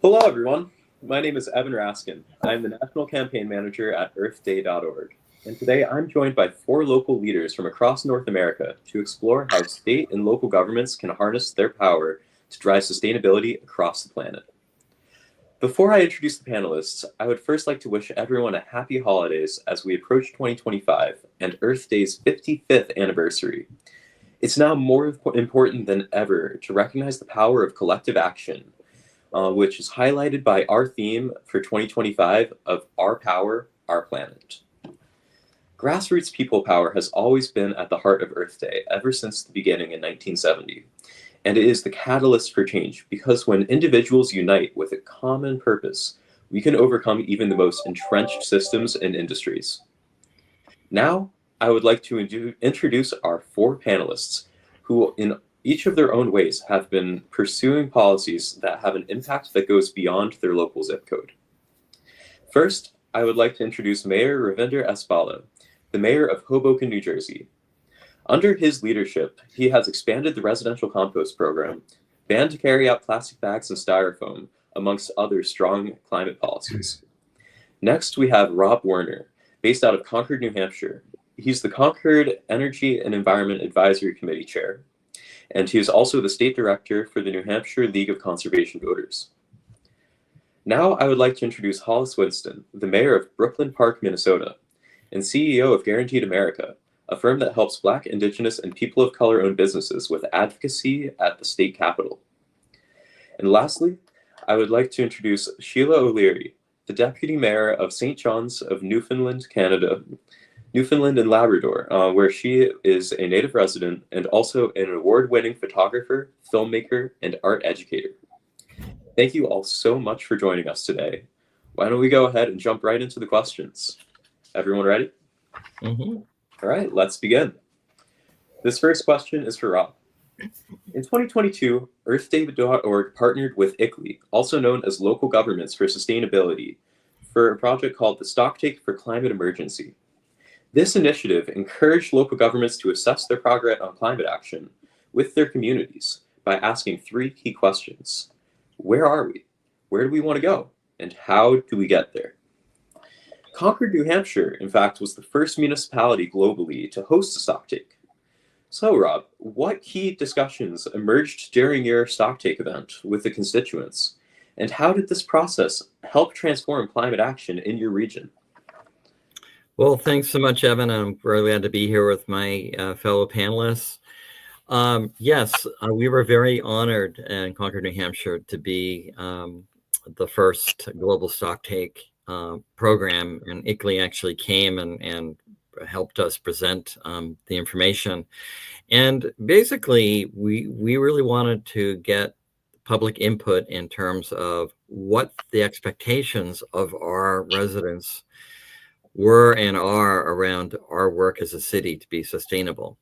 Hello, everyone. My name is Evan Raskin. I'm the National Campaign Manager at EarthDay.org. And today I'm joined by four local leaders from across North America to explore how state and local governments can harness their power to drive sustainability across the planet. Before I introduce the panelists, I would first like to wish everyone a happy holidays as we approach 2025 and Earth Day's 55th anniversary. It's now more important than ever to recognize the power of collective action, which is highlighted by our theme for 2025 of Our Power, Our Planet. Grassroots people power has always been at the heart of Earth Day ever since the beginning in 1970. And it is the catalyst for change because when individuals unite with a common purpose, we can overcome even the most entrenched systems and industries. Now, I would like to introduce our four panelists who, in each of their own ways, have been pursuing policies that have an impact that goes beyond their local zip code. First, I would like to introduce Mayor Ravinder S. Bala, the mayor of Hoboken, New Jersey. Under his leadership, he has expanded the residential compost program, banned to carry out plastic bags and styrofoam, amongst other strong climate policies. Next, we have Rob Werner, based out of Concord, New Hampshire. He's the Concord Energy and Environment Advisory Committee Chair, and he is also the State Director for the New Hampshire League of Conservation Voters. Now I would like to introduce Hollis Winston, the mayor of Brooklyn Park, Minnesota, and CEO of Guaranteed America, a firm that helps Black, Indigenous, and people of color-owned businesses with advocacy at the state capitol. And lastly, I would like to introduce Sheila O'Leary, the Deputy Mayor of St. John's of Newfoundland, Canada, Newfoundland and Labrador, where she is a native resident and also an award-winning photographer, filmmaker, and art educator. Thank you all so much for joining us today. Why don't we go ahead and jump right into the questions? Everyone ready? Mm-hmm. All right, let's begin. This first question is for Rob. In 2022, EarthDay.org partnered with ICLEI, also known as Local Governments for Sustainability, for a project called the Stocktake for Climate Emergency. This initiative encouraged local governments to assess their progress on climate action with their communities by asking three key questions. Where are we? Where do we want to go? And how do we get there? Concord, New Hampshire, in fact, was the first municipality globally to host a stocktake. So, Rob, what key discussions emerged during your stocktake event with the constituents? And how did this process help transform climate action in your region? Well, thanks so much, Evan. I'm really glad to be here with my fellow panelists. Yes, we were very honored in Concord, New Hampshire to be the first global stocktake program, and ICLEI actually came and helped us present the information. And basically, we really wanted to get public input in terms of what the expectations of our residents were and are around our work as a city to be sustainable.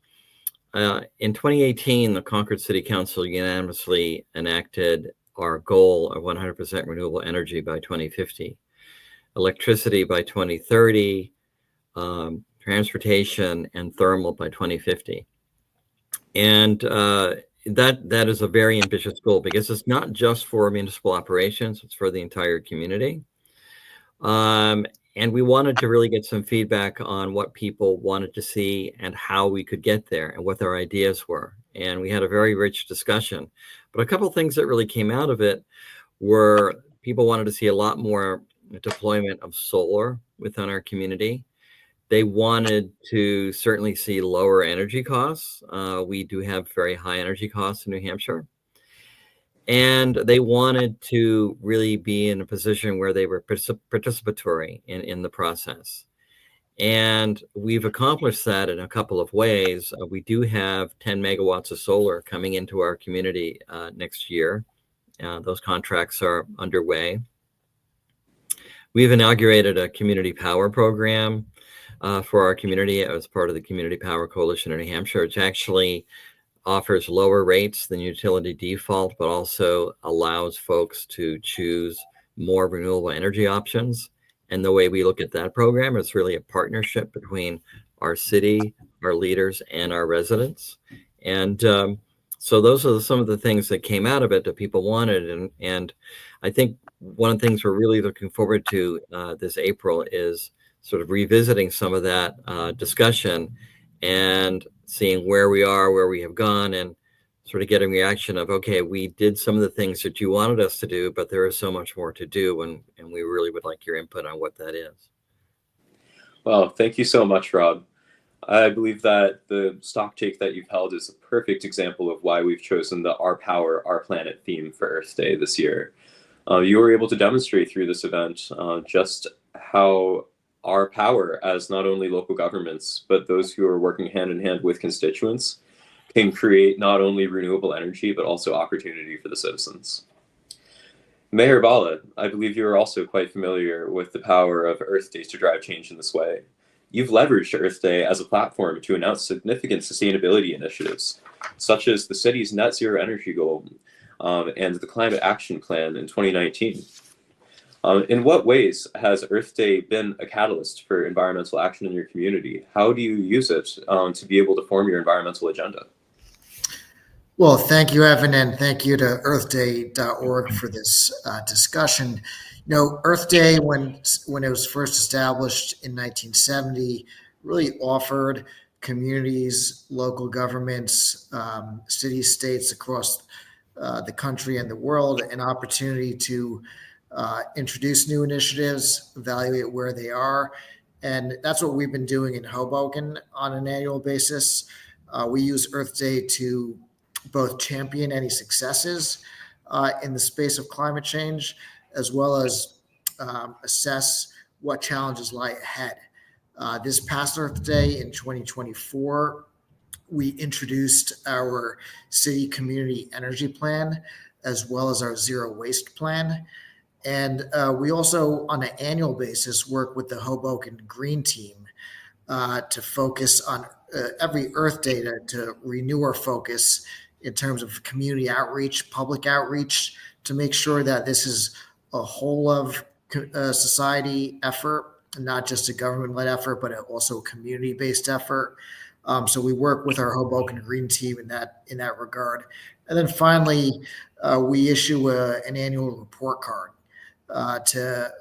In 2018, the Concord City Council unanimously enacted our goal of 100% renewable energy by 2050, electricity by 2030, transportation and thermal by 2050. And that is a very ambitious goal because it's not just for municipal operations, it's for the entire community. And we wanted to really get some feedback on what people wanted to see and how we could get there and what their ideas were. And we had a very rich discussion. But a couple of things that really came out of it were people wanted to see a lot more deployment of solar within our community. They wanted to certainly see lower energy costs. We do have very high energy costs in New Hampshire. And they wanted to really be in a position where they were participatory in the process. And we've accomplished that in a couple of ways. We do have 10 megawatts of solar coming into our community next year. Those contracts are underway. We've inaugurated a community power program for our community as part of the Community Power Coalition in New Hampshire, which actually offers lower rates than utility default, but also allows folks to choose more renewable energy options. And the way we look at that program is really a partnership between our city, our leaders, and our residents. And so those are some of the things that came out of it that people wanted. And I think one of the things we're really looking forward to this April is sort of revisiting some of that discussion and seeing where we are, where we have gone, and sort of getting reaction of, okay, we did some of the things that you wanted us to do, but there is so much more to do, and we really would like your input on what that is. Well, thank you so much, Rob. I believe that the stock take that you've held is a perfect example of why we've chosen the Our Power, Our Planet theme for Earth Day this year. You were able to demonstrate through this event just how our power as not only local governments, but those who are working hand in hand with constituents can create not only renewable energy, but also opportunity for the citizens. Mayor Bala, I believe you are also quite familiar with the power of Earth Day to drive change in this way. You've leveraged Earth Day as a platform to announce significant sustainability initiatives, such as the city's net zero energy goal and the climate action plan in 2019. In what ways has Earth Day been a catalyst for environmental action in your community? How do you use it to be able to form your environmental agenda? Well, thank you, Evan, and thank you to earthday.org for this discussion. Earth Day, when it was first established in 1970, really offered communities, local governments, cities, states across the country and the world an opportunity to introduce new initiatives, evaluate where they are. And that's what we've been doing in Hoboken on an annual basis. We use Earth Day to both champion any successes in the space of climate change, as well as assess what challenges lie ahead. This past Earth Day in 2024, we introduced our city community energy plan, as well as our zero waste plan. And we also, on an annual basis, work with the Hoboken Green Team to focus on every Earth Day to renew our focus in terms of community outreach, public outreach, to make sure that this is a whole of society effort, not just a government-led effort, but also a community-based effort. So we work with our Hoboken Green Team in that regard. And then finally, we issue an annual report card to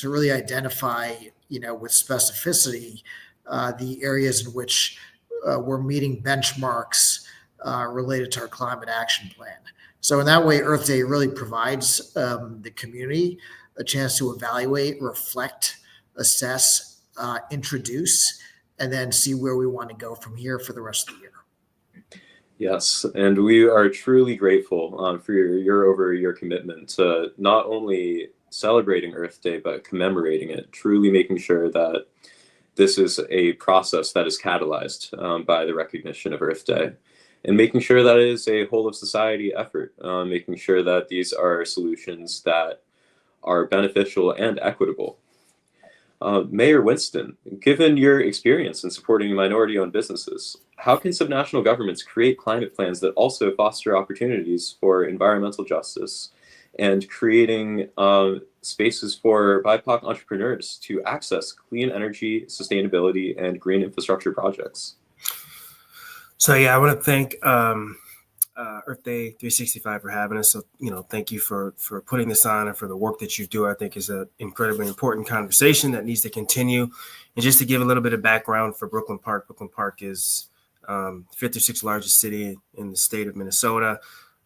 really identify, with specificity, the areas in which we're meeting benchmarks related to our climate action plan. So in that way, Earth Day really provides the community a chance to evaluate, reflect, assess, introduce, and then see where we want to go from here for the rest of the year. Yes, and we are truly grateful for your commitment to not only celebrating Earth Day, but commemorating it, truly making sure that this is a process that is catalyzed by the recognition of Earth Day. And making sure that it is a whole of society effort, making sure that these are solutions that are beneficial and equitable. Mayor Winston, given your experience in supporting minority-owned businesses, how can subnational governments create climate plans that also foster opportunities for environmental justice and creating spaces for BIPOC entrepreneurs to access clean energy, sustainability, and green infrastructure projects? So I want to thank Earth Day 365 for having us. So, thank you for putting this on and for the work that you do. I think is an incredibly important conversation that needs to continue. And just to give a little bit of background for Brooklyn Park is fifth or sixth largest city in the state of Minnesota.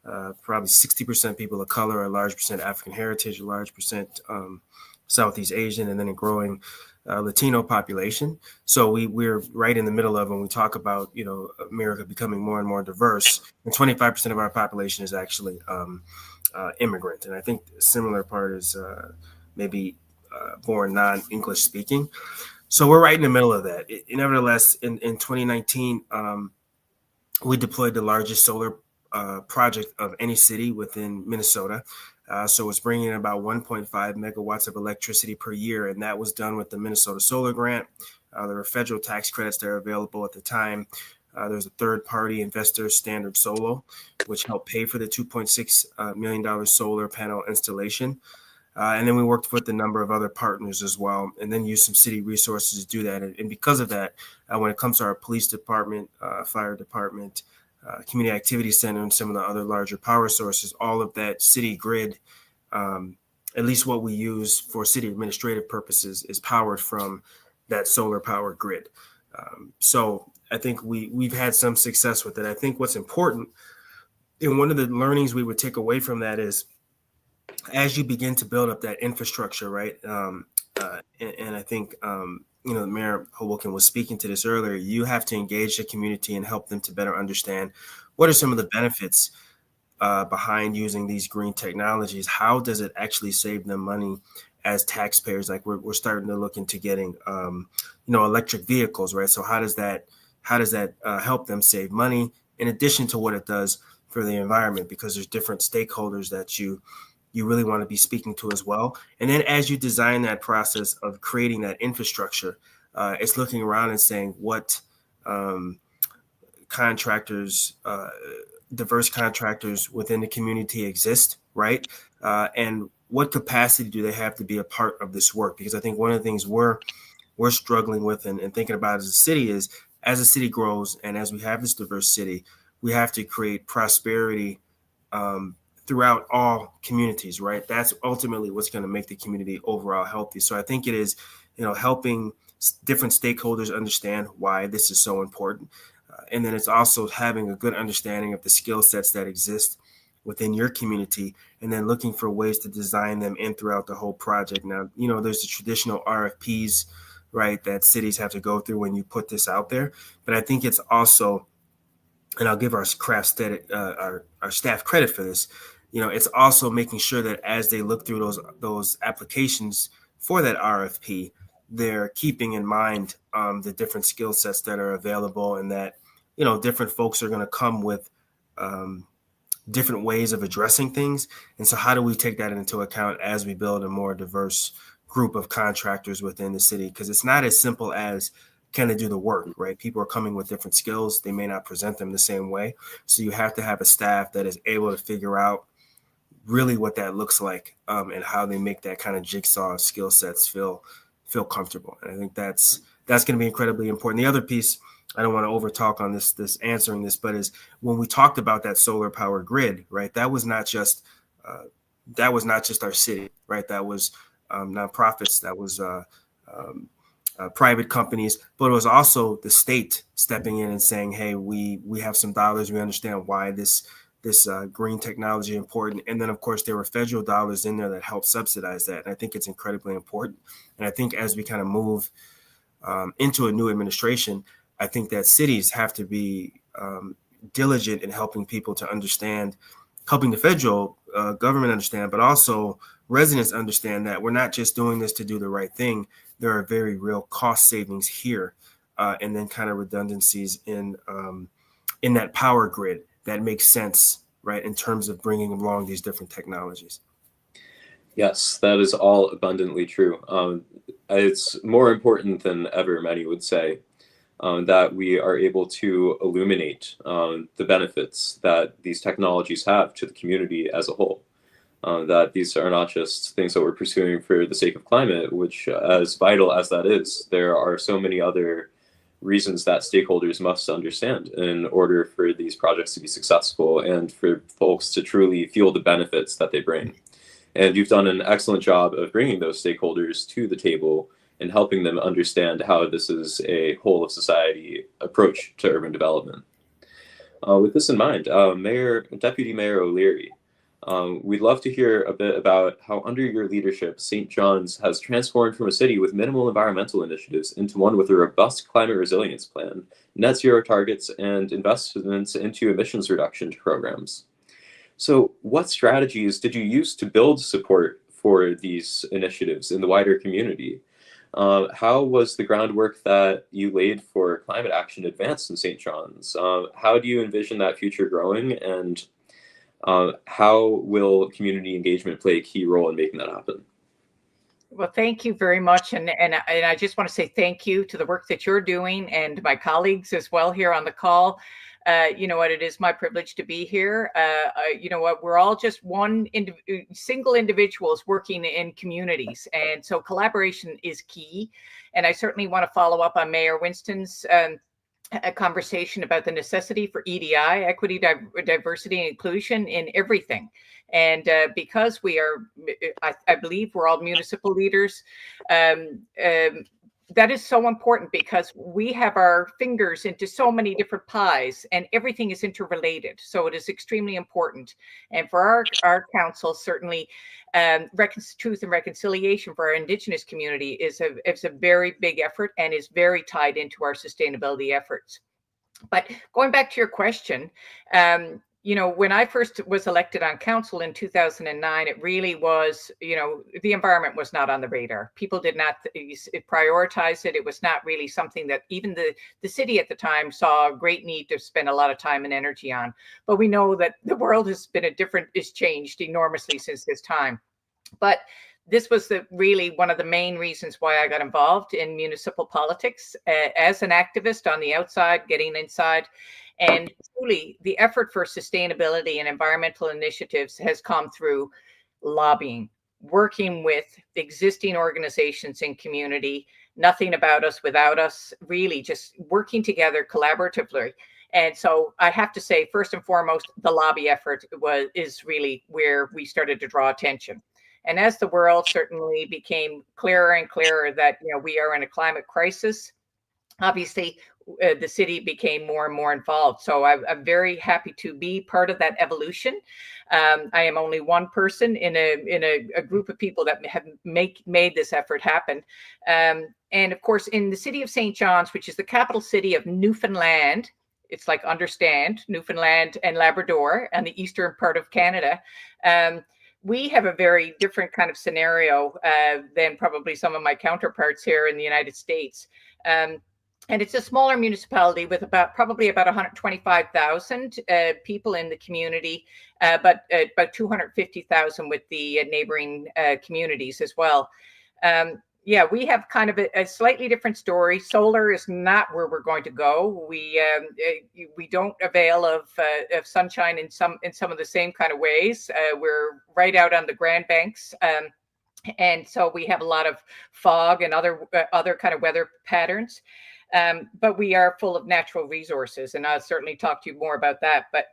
Probably 60% people of color, a large percent African heritage, a large percent Southeast Asian, and then a growing Latino population. So we're right in the middle of when we talk about, America becoming more and more diverse, and 25% of our population is actually immigrant. And I think a similar part is maybe born non-English speaking. So we're right in the middle of that. Nevertheless, in 2019, we deployed the largest solar project of any city within Minnesota. So it's bringing in about 1.5 megawatts of electricity per year, and that was done with the Minnesota Solar Grant. There were federal tax credits that are available at the time. There's a third-party investor, Standard Solo, which helped pay for the $2.6 million solar panel installation. And then we worked with a number of other partners as well, and then used some city resources to do that. And because of that, when it comes to our police department, fire department, community activity center, and some of the other larger power sources, all of that city grid at least what we use for city administrative purposes, is powered from that solar power grid. So I think we've had some success with it. I think what's important, and one of the learnings we would take away from that is, as you begin to build up that infrastructure, right? And I think, Mayor Hoboken was speaking to this earlier, you have to engage the community and help them to better understand what are some of the benefits behind using these green technologies. How does it actually save them money as taxpayers? Like we're starting to look into getting, electric vehicles, right? So how does that help them save money in addition to what it does for the environment? Because there's different stakeholders that you really want to be speaking to as well. And then as you design that process of creating that infrastructure, it's looking around and saying what contractors, diverse contractors within the community exist, right? And what capacity do they have to be a part of this work? Because I think one of the things we're struggling with and thinking about as a city is, as a city grows and as we have this diverse city, we have to create prosperity throughout all communities, right? That's ultimately what's going to make the community overall healthy. So I think it is, helping different stakeholders understand why this is so important. And then it's also having a good understanding of the skill sets that exist within your community, and then looking for ways to design them in throughout the whole project. Now, there's the traditional RFPs, right, that cities have to go through when you put this out there. But I think it's also, and I'll give our staff credit for this, it's also making sure that as they look through those applications for that RFP, they're keeping in mind the different skill sets that are available, and that, different folks are going to come with different ways of addressing things. And so how do we take that into account as we build a more diverse group of contractors within the city? Because it's not as simple as, can they do the work, right? People are coming with different skills. They may not present them the same way. So you have to have a staff that is able to figure out really what that looks like, and how they make that kind of jigsaw skill sets feel comfortable. And I think that's going to be incredibly important. The other piece, I don't want to over talk on this answering this, but is when we talked about that solar power grid, right? That was not just our city, right? That was nonprofits, that was private companies, but it was also the state stepping in and saying, hey, we have some dollars. We understand why this green technology is important. And then, of course, there were federal dollars in there that helped subsidize that. And I think it's incredibly important. And I think as we kind of move into a new administration, I think that cities have to be diligent in helping people to understand, helping the federal government understand, but also residents understand that we're not just doing this to do the right thing. There are very real cost savings here, and then kind of redundancies in that power grid that makes sense, right, in terms of bringing along these different technologies. Yes, that is all abundantly true. It's more important than ever, many would say, that we are able to illuminate the benefits that these technologies have to the community as a whole. That these are not just things that we're pursuing for the sake of climate, which, as vital as that is, there are so many other reasons that stakeholders must understand in order for these projects to be successful and for folks to truly feel the benefits that they bring. And you've done an excellent job of bringing those stakeholders to the table and helping them understand how this is a whole of society approach to urban development. With this in mind, Deputy Mayor O'Leary, we'd love to hear a bit about how, under your leadership, St. John's has transformed from a city with minimal environmental initiatives into one with a robust climate resilience plan, net zero targets, and investments into emissions reduction programs. So what strategies did you use to build support for these initiatives in the wider community? How was the groundwork that you laid for climate action advanced in St. John's? How do you envision that future growing, and how will community engagement play a key role in making that happen? Well, thank you very much. And I just want to say thank you to the work that you're doing and my colleagues as well here on the call. You know what, it is my privilege to be here. You know what, we're all just single individuals working in communities. And so collaboration is key. And I certainly want to follow up on Mayor Winston's a conversation about the necessity for EDI, equity, diversity, and inclusion in everything. And because we are, I believe we're all municipal leaders, that is so important because we have our fingers into so many different pies and everything is interrelated. So it is extremely important. And for our council, certainly truth and reconciliation for our Indigenous community is a very big effort and is very tied into our sustainability efforts. But going back to your question, when I first was elected on council in 2009, it really was, the environment was not on the radar. People did not prioritize it. It was not really something that even the city at the time saw a great need to spend a lot of time and energy on. But we know that the world has changed enormously since this time. But this was really one of the main reasons why I got involved in municipal politics as an activist on the outside, getting inside. And truly, the effort for sustainability and environmental initiatives has come through lobbying, working with existing organizations in community, nothing about us without us, really just working together collaboratively. And so I have to say, first and foremost, the lobby effort is really where we started to draw attention. And as the world certainly became clearer and clearer that we are in a climate crisis, obviously the city became more and more involved. So I'm very happy to be part of that evolution. I am only one person in a group of people that have made this effort happen. And of course, in the city of St. John's, which is the capital city of Newfoundland, it's like understand Newfoundland and Labrador and the eastern part of Canada. We have a very different kind of scenario than probably some of my counterparts here in the United States. And it's a smaller municipality with probably about 125,000 people in the community, but about 250,000 with the neighboring communities as well. We have kind of a slightly different story. Solar is not where we're going to go. We don't avail of sunshine in some of the same kind of ways. We're right out on the Grand Banks, and so we have a lot of fog and other kind of weather patterns. But we are full of natural resources, and I'll certainly talk to you more about that. But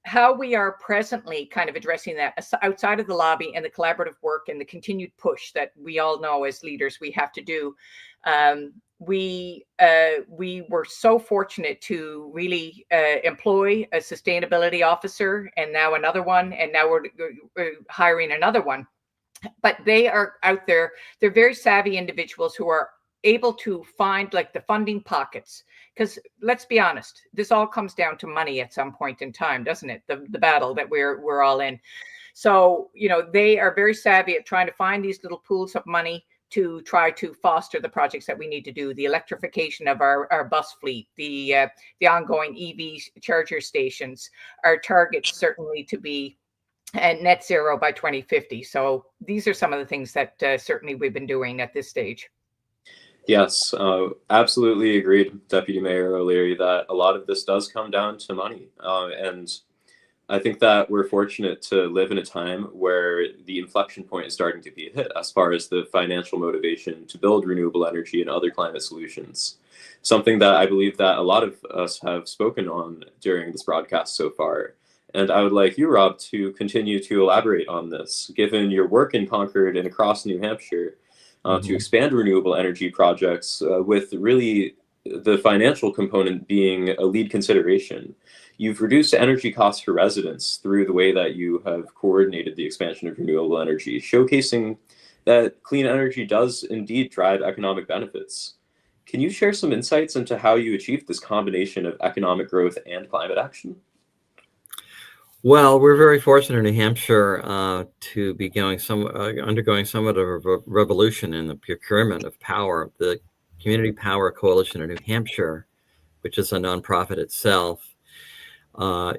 how we are presently kind of addressing that outside of the lobby and the collaborative work and the continued push that we all know as leaders we have to do. We were so fortunate to really employ a sustainability officer and now another one, and now we're hiring another one. But they are out there. They're very savvy individuals who are able to find like the funding pockets, because let's be honest, this all comes down to money at some point in time, doesn't it? The battle that we're all in. So they are very savvy at trying to find these little pools of money to try to foster the projects that we need to do, the electrification of our bus fleet, the ongoing EV charger stations. Our targets certainly to be at net zero by 2050. So these are some of the things that certainly we've been doing at this stage. Yes, absolutely agreed, Deputy Mayor O'Leary, that a lot of this does come down to money. And I think that we're fortunate to live in a time where the inflection point is starting to be hit as far as the financial motivation to build renewable energy and other climate solutions. Something that I believe that a lot of us have spoken on during this broadcast so far. And I would like you, Rob, to continue to elaborate on this, given your work in Concord and across New Hampshire. To expand renewable energy projects with really the financial component being a lead consideration. You've reduced energy costs for residents through the way that you have coordinated the expansion of renewable energy, showcasing that clean energy does indeed drive economic benefits. Can you share some insights into how you achieved this combination of economic growth and climate action? Well, we're very fortunate in New Hampshire to be undergoing somewhat of a revolution in the procurement of power. The Community Power Coalition of New Hampshire, which is a nonprofit itself,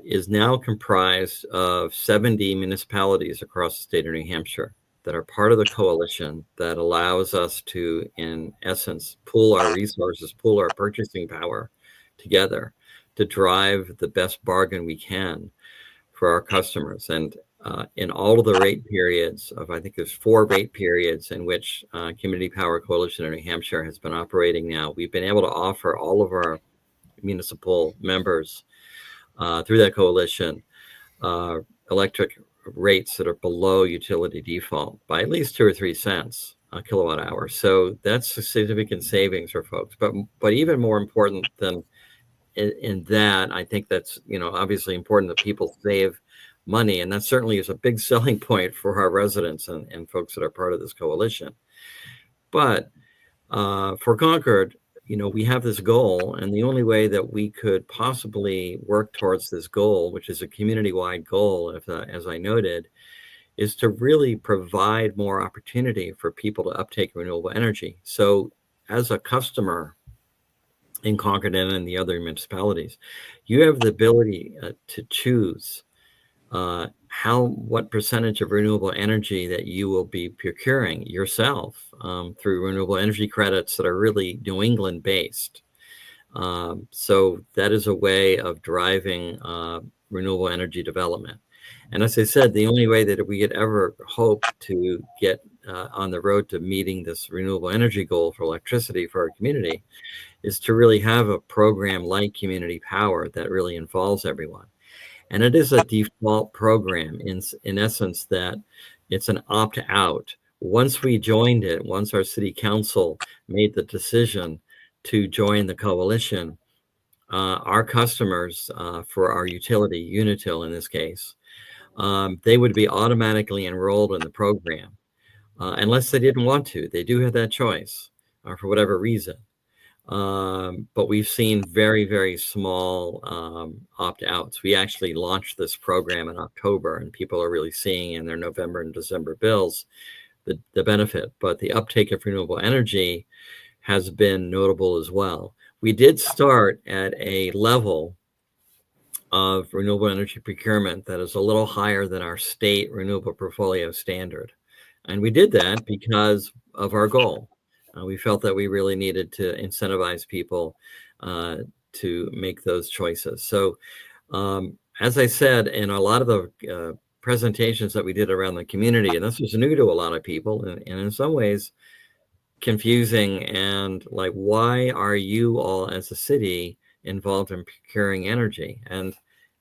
is now comprised of 70 municipalities across the state of New Hampshire that are part of the coalition that allows us to, in essence, pool our resources, pool our purchasing power together to drive the best bargain we can for our customers. And in all of the rate periods I think there's 4 rate periods in which Community Power Coalition in New Hampshire has been operating now, we've been able to offer all of our municipal members through that coalition electric rates that are below utility default by at least 2 or 3 cents a kilowatt hour. So that's a significant savings for folks. But even more important than in that, I think that's, obviously important that people save money. And that certainly is a big selling point for our residents and folks that are part of this coalition. But for Concord, we have this goal, and the only way that we could possibly work towards this goal, which is a community-wide goal, as I noted, is to really provide more opportunity for people to uptake renewable energy. So as a customer in Concord and in the other municipalities, you have the ability to choose what percentage of renewable energy that you will be procuring yourself through renewable energy credits that are really New England based. So that is a way of driving renewable energy development. And as I said, the only way that we could ever hope to get on the road to meeting this renewable energy goal for electricity for our community is to really have a program like Community Power that really involves everyone. And it is a default program in essence that it's an opt-out. Once we joined it, once our city council made the decision to join the coalition, our customers for our utility, Unitil in this case, they would be automatically enrolled in the program unless they didn't want to. They do have that choice for whatever reason. But we've seen very, very small opt-outs. We actually launched this program in October, and people are really seeing in their November and December bills the benefit. But the uptake of renewable energy has been notable as well. We did start at a level of renewable energy procurement that is a little higher than our state renewable portfolio standard. And we did that because of our goal. We felt that we really needed to incentivize people to make those choices. So as I said, in a lot of the presentations that we did around the community, and this was new to a lot of people, and in some ways confusing, and like, why are you all as a city involved in procuring energy? And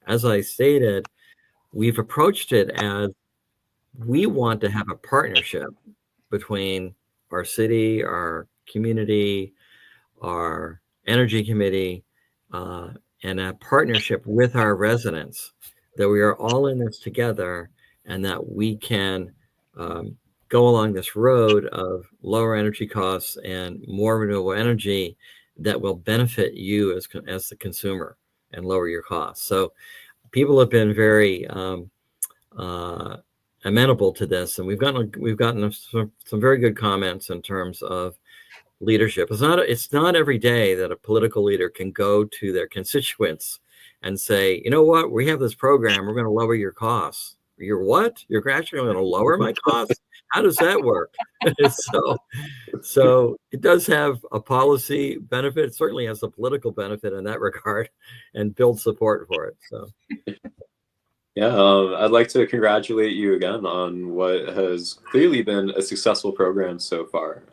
as I stated, we've approached it as we want to have a partnership between our city, our community, our energy committee, and a partnership with our residents, that we are all in this together and that we can go along this road of lower energy costs and more renewable energy that will benefit you as the consumer and lower your costs. So people have been very amenable to this, and we've gotten some very good comments in terms of leadership. It's not every day that a political leader can go to their constituents and say, you know what, we have this program, we're going to lower your costs. You're what? You're actually going to lower my costs? How does that work? So it does have a policy benefit. It certainly has a political benefit in that regard, and builds support for it. So. Yeah, I'd like to congratulate you again on what has clearly been a successful program so far.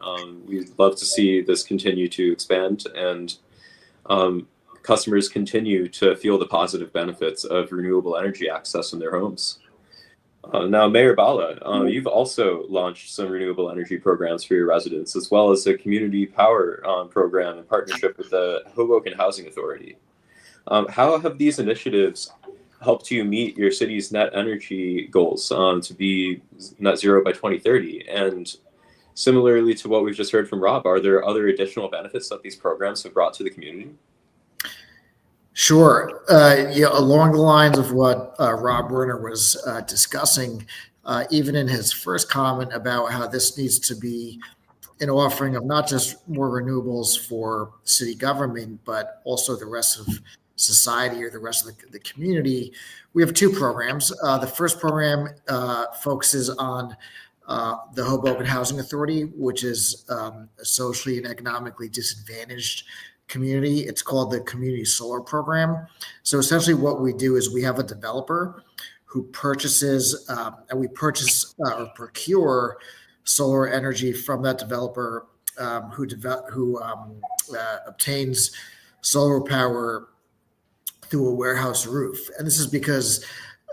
We'd love to see this continue to expand, and customers continue to feel the positive benefits of renewable energy access in their homes. Now, Mayor Bala, you've also launched some renewable energy programs for your residents, as well as a community power program in partnership with the Hoboken Housing Authority. How have these initiatives helped you meet your city's net energy goals to be net zero by 2030? And similarly to what we've just heard from Rob, are there other additional benefits that these programs have brought to the community? Sure. Along the lines of what Rob Werner was discussing, even in his first comment about how this needs to be an offering of not just more renewables for city government, but also the rest of society or the rest of the community. We have two programs. The first program focuses on the Hoboken Housing Authority, which is a socially and economically disadvantaged community. It's called the Community Solar Program. So essentially what we do is we have a developer who purchases, and we purchase or procure solar energy from that developer who obtains solar power through a warehouse roof. And this is because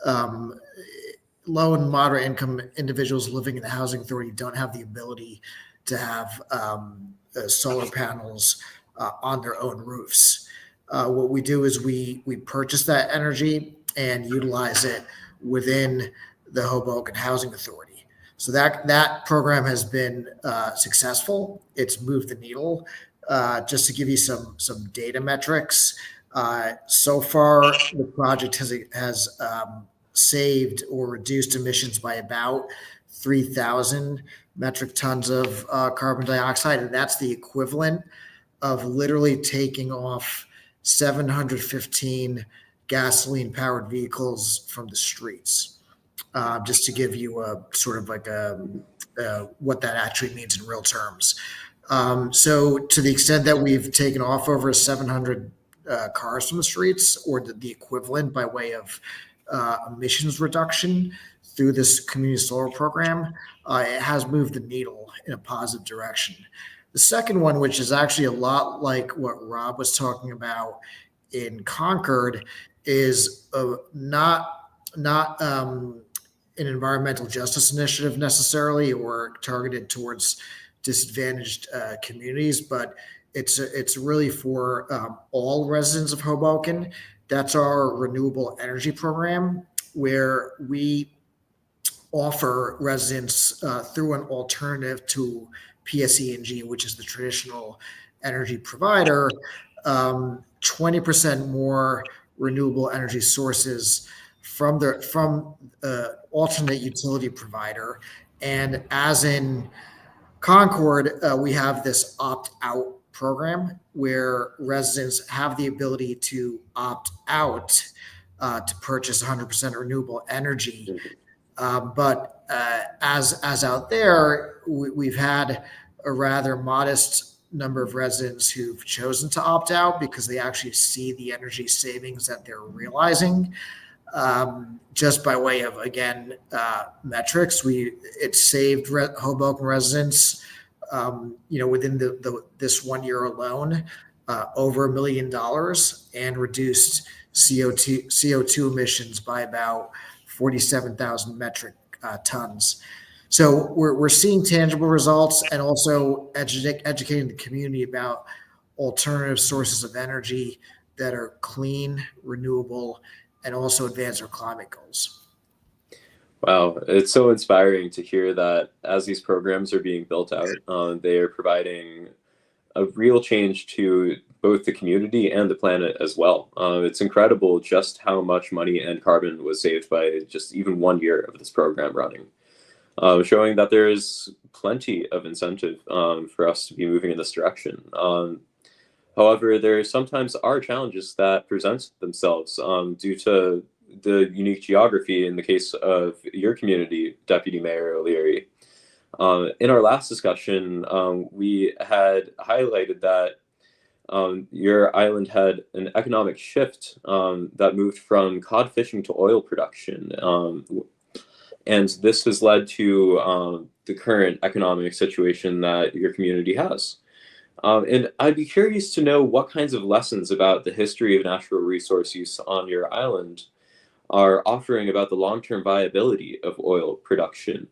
low and moderate income individuals living in the housing authority don't have the ability to have solar panels on their own roofs. What we do is we purchase that energy and utilize it within the Hoboken Housing Authority. So that program has been successful. It's moved the needle. Just to give you some data metrics, so far the project has saved or reduced emissions by about 3,000 metric tons of carbon dioxide, and that's the equivalent of literally taking off 715 gasoline-powered vehicles from the streets. Just to give you a sort of like what that actually means in real terms. So to the extent that we've taken off over 700 cars from the streets, or the equivalent by way of emissions reduction through this community solar program, it has moved the needle in a positive direction. The second one, which is actually a lot like what Rob was talking about in Concord, is not an environmental justice initiative necessarily, or targeted towards disadvantaged communities, but it's really for all residents of Hoboken. That's our renewable energy program, where we offer residents through an alternative to PSE&G, which is the traditional energy provider, 20% more renewable energy sources from alternate utility provider. And as in Concord, we have this opt-out program where residents have the ability to opt out to purchase 100% renewable energy. But as out there, we've had a rather modest number of residents who've chosen to opt out because they actually see the energy savings that they're realizing. Just by way of, again, metrics, it saved Hoboken residents, within this 1 year alone, over $1 million, and reduced CO2 emissions by about 47,000 metric tons. So we're seeing tangible results, and also educating the community about alternative sources of energy that are clean, renewable, and also advance our climate goals. Wow, it's so inspiring to hear that as these programs are being built out, they are providing a real change to both the community and the planet as well. It's incredible just how much money and carbon was saved by just even 1 year of this program running, showing that there is plenty of incentive for us to be moving in this direction. However, there sometimes are challenges that present themselves due to the unique geography in the case of your community, Deputy Mayor O'Leary. In our last discussion, we had highlighted that your island had an economic shift that moved from cod fishing to oil production. And this has led to the current economic situation that your community has. And I'd be curious to know what kinds of lessons about the history of natural resource use on your island are offering about the long-term viability of oil production.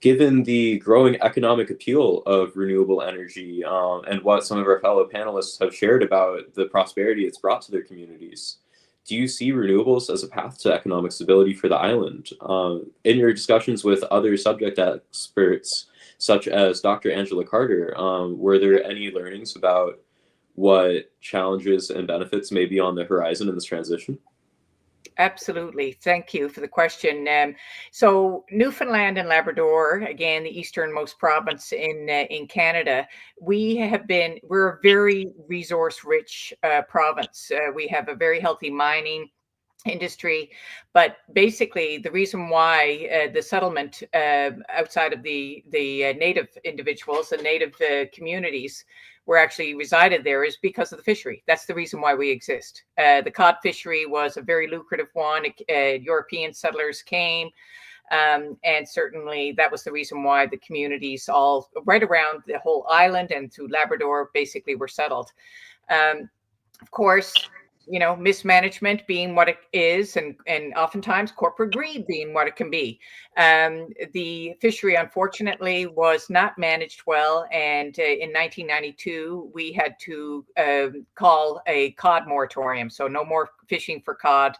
Given the growing economic appeal of renewable energy and what some of our fellow panelists have shared about the prosperity it's brought to their communities, do you see renewables as a path to economic stability for the island? In your discussions with other subject experts, such as Dr. Angela Carter, were there any learnings about what challenges and benefits may be on the horizon in this transition? Absolutely. Thank you for the question. So Newfoundland and Labrador, again, the easternmost province in Canada, we're a very resource-rich province. We have a very healthy mining industry, but basically the reason why the settlement outside of the native individuals, the native communities were actually resided there is because of the fishery. That's the reason why we exist. The cod fishery was a very lucrative one. European settlers came, and certainly that was the reason why the communities all right around the whole island and through Labrador basically were settled. Of course, mismanagement being what it is, and oftentimes corporate greed being what it can be. The fishery, unfortunately, was not managed well, and in 1992, we had to call a cod moratorium, so no more fishing for cod.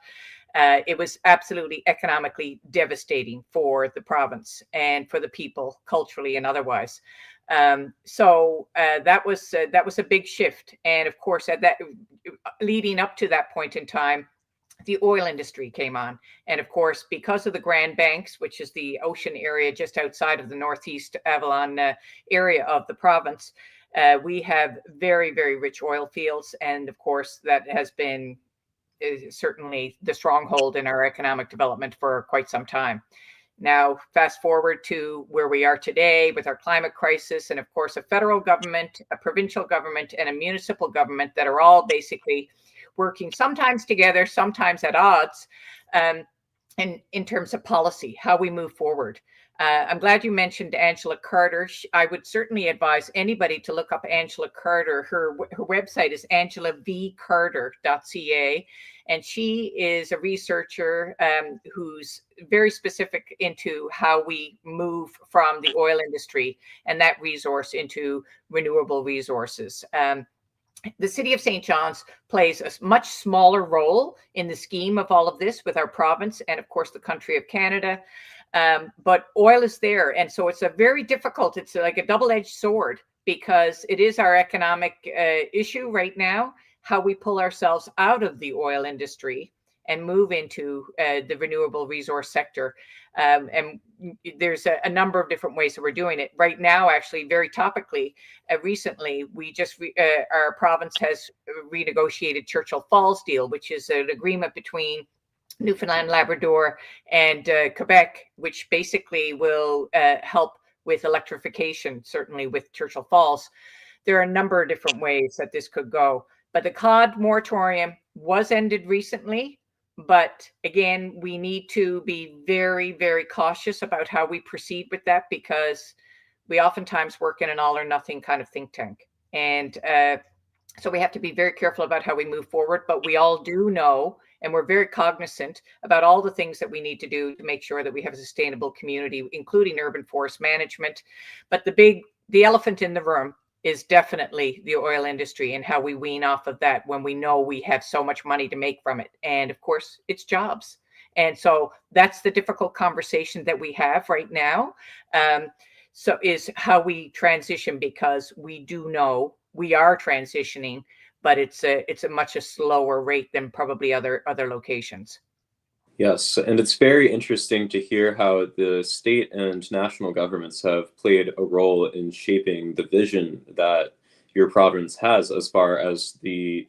It was absolutely economically devastating for the province and for the people, culturally and otherwise. So that was a big shift, and of course, at that, leading up to that point in time, the oil industry came on, and of course, because of the Grand Banks, which is the ocean area just outside of the Northeast Avalon area of the province, we have very, very rich oil fields, and of course, that has been certainly the stronghold in our economic development for quite some time. Now, fast forward to where we are today with our climate crisis, and of course, a federal government, a provincial government, and a municipal government that are all basically working sometimes together, sometimes at odds, and in terms of policy, how we move forward. I'm glad you mentioned Angela Carter. I would certainly advise anybody to look up Angela Carter. Her website is angelavcarter.ca. And she is a researcher who's very specific into how we move from the oil industry and that resource into renewable resources. The city of St. John's plays a much smaller role in the scheme of all of this with our province and, of course, the country of Canada. But oil is there. And so it's it's like a double-edged sword, because it is our economic issue right now, how we pull ourselves out of the oil industry and move into the renewable resource sector. And there's a number of different ways that we're doing it. Right now, actually, very topically, recently, we just our province has renegotiated Churchill Falls deal, which is an agreement between Newfoundland and Labrador and Quebec, which basically will help with electrification, certainly with Churchill Falls. There are a number of different ways that this could go. But the cod moratorium was ended recently. But again, we need to be very, very cautious about how we proceed with that, because we oftentimes work in an all or nothing kind of think tank. And so we have to be very careful about how we move forward. But we all do know, and we're very cognizant about all the things that we need to do to make sure that we have a sustainable community, including urban forest management. But the elephant in the room is definitely the oil industry and how we wean off of that when we know we have so much money to make from it. And of course, it's jobs. And so that's the difficult conversation that we have right now. So is how we transition, because we do know we are transitioning, but it's a much slower rate than probably other locations. Yes, and it's very interesting to hear how the state and national governments have played a role in shaping the vision that your province has as far as the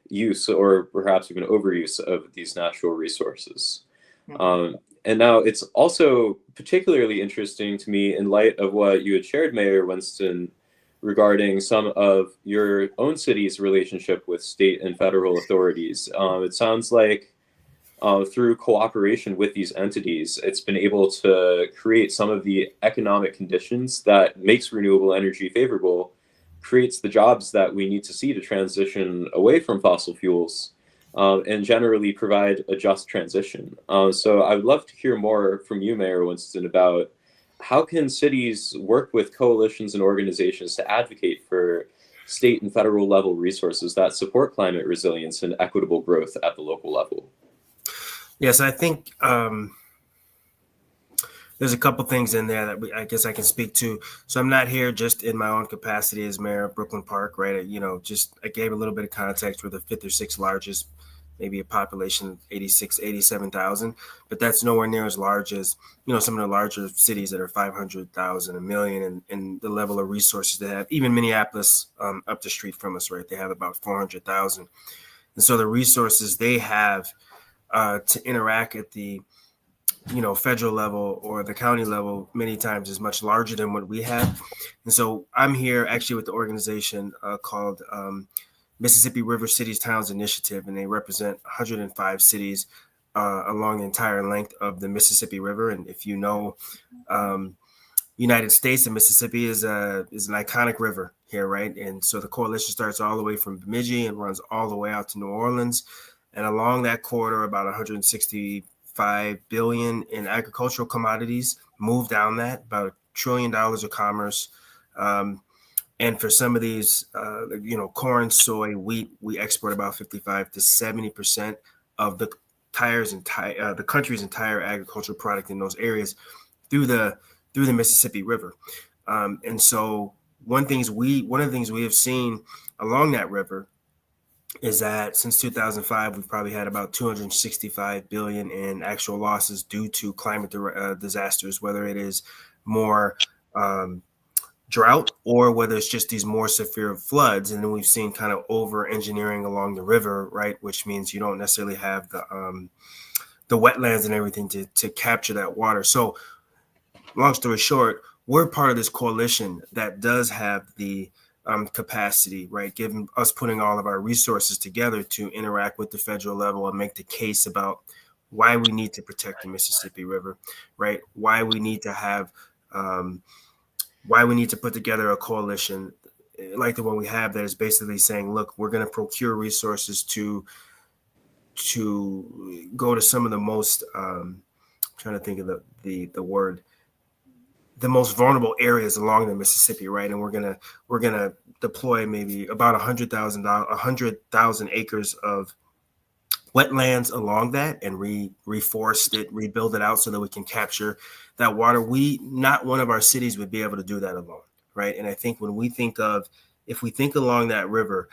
use or perhaps even overuse of these natural resources. Mhm. And now it's also particularly interesting to me in light of what you had shared, Mayor Winston, regarding some of your own city's relationship with state and federal authorities. It sounds like through cooperation with these entities, it's been able to create some of the economic conditions that makes renewable energy favorable, creates the jobs that we need to see to transition away from fossil fuels, and generally provide a just transition. So I would love to hear more from you, Mayor Winston, about how can cities work with coalitions and organizations to advocate for state and federal level resources that support climate resilience and equitable growth at the local level? Yes, I think there's a couple things in there that I guess I can speak to. So I'm not here just in my own capacity as mayor of Brooklyn Park, right? I gave a little bit of context. We're the fifth or sixth largest, maybe a population of 87,000, but that's nowhere near as large as, some of the larger cities that are 500,000, a million, and the level of resources they have. Even Minneapolis, up the street from us, right? They have about 400,000. And so the resources they have to interact at the federal level or the county level many times is much larger than what we have. And so I'm here actually with the organization called Mississippi River Cities Towns Initiative, and they represent 105 cities along the entire length of the Mississippi River. And if United States and Mississippi is an iconic river. here, right? And so the coalition starts all the way from Bemidji and runs all the way out to New Orleans. And along that corridor, about 165 billion in agricultural commodities move down that, about $1 trillion of commerce. And for some of these, corn, soy, wheat, we export about 55 to 70% of the the country's entire agricultural product in those areas through the Mississippi River. And so one of the things we have seen along that river is that since 2005, we've probably had about 265 billion in actual losses due to climate disasters, whether it is more drought or whether it's just these more severe floods. And then we've seen kind of over engineering along the river, right? Which means you don't necessarily have the wetlands and everything to capture that water. So long story short, we're part of this coalition that does have the capacity, right? Given us putting all of our resources together to interact with the federal level and make the case about why we need to protect the Mississippi River, right? Why we need to have why we need to put together a coalition like the one we have that is basically saying, look, we're going to procure resources to go to some of the most, I'm trying to think of the word, the most vulnerable areas along the Mississippi, right? And we're gonna deploy maybe about 100,000 acres of wetlands along that and reforest it, rebuild it out so that we can capture that water. Not one of our cities would be able to do that alone, right? And I think if we think along that river,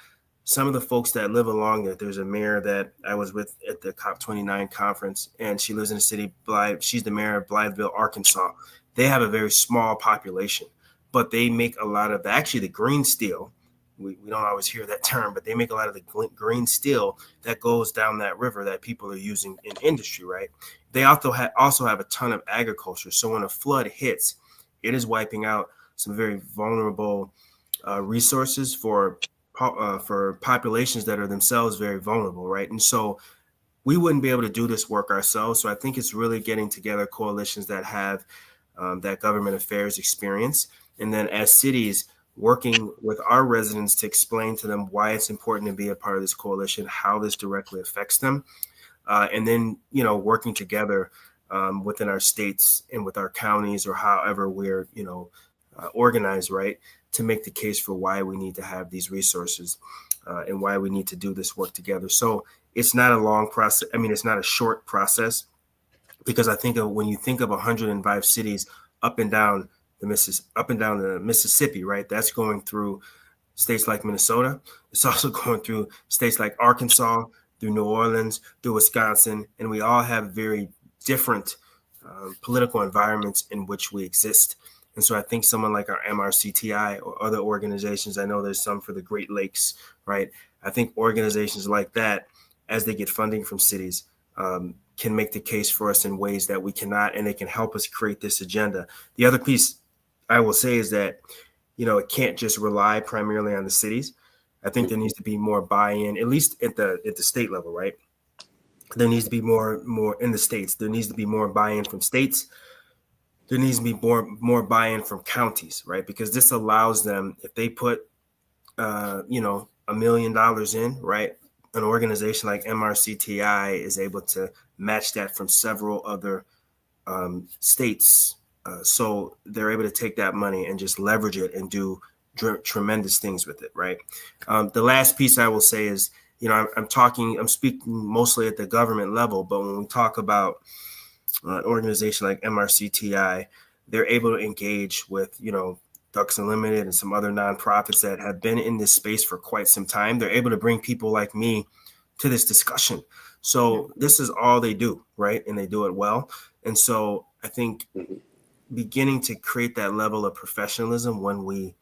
some of the folks that live along it, there's a mayor that I was with at the COP29 conference, and she lives in the city, she's the mayor of Blytheville, Arkansas. They have a very small population, but they make a lot of the green steel. We don't always hear that term, but they make a lot of the green steel that goes down that river that people are using in industry, right? They also have a ton of agriculture. So when a flood hits, it is wiping out some very vulnerable resources for populations that are themselves very vulnerable, right? And so we wouldn't be able to do this work ourselves. So I think it's really getting together coalitions that have that government affairs experience. And then as cities, working with our residents to explain to them why it's important to be a part of this coalition, how this directly affects them. And then, working together within our states and with our counties or however we're, organized, right, to make the case for why we need to have these resources and why we need to do this work together. So it's not a long process. I mean, it's not a short process, because I think when you think of 105 cities up and down the Mississippi, right, that's going through states like Minnesota. It's also going through states like Arkansas, through New Orleans, through Wisconsin, and we all have very different political environments in which we exist. And so I think someone like our MRCTI or other organizations, I know there's some for the Great Lakes, right? I think organizations like that, as they get funding from cities, can make the case for us in ways that we cannot, and they can help us create this agenda. The other piece I will say is that, it can't just rely primarily on the cities. I think there needs to be more buy-in, at least at the state level, right? There needs to be more in the states. There needs to be more buy-in from states. There needs to be more buy-in from counties, right? Because this allows them, if they put, $1 million in, right? An organization like MRCTI is able to match that from several other states. So they're able to take that money and just leverage it and do tremendous things with it, right? The last piece I will say is, I'm speaking mostly at the government level, but when we talk about an organization like MRCTI, they're able to engage with, Ducks Unlimited and some other nonprofits that have been in this space for quite some time. They're able to bring people like me to this discussion. So this is all they do, right? And they do it well. And so I think beginning to create that level of professionalism when we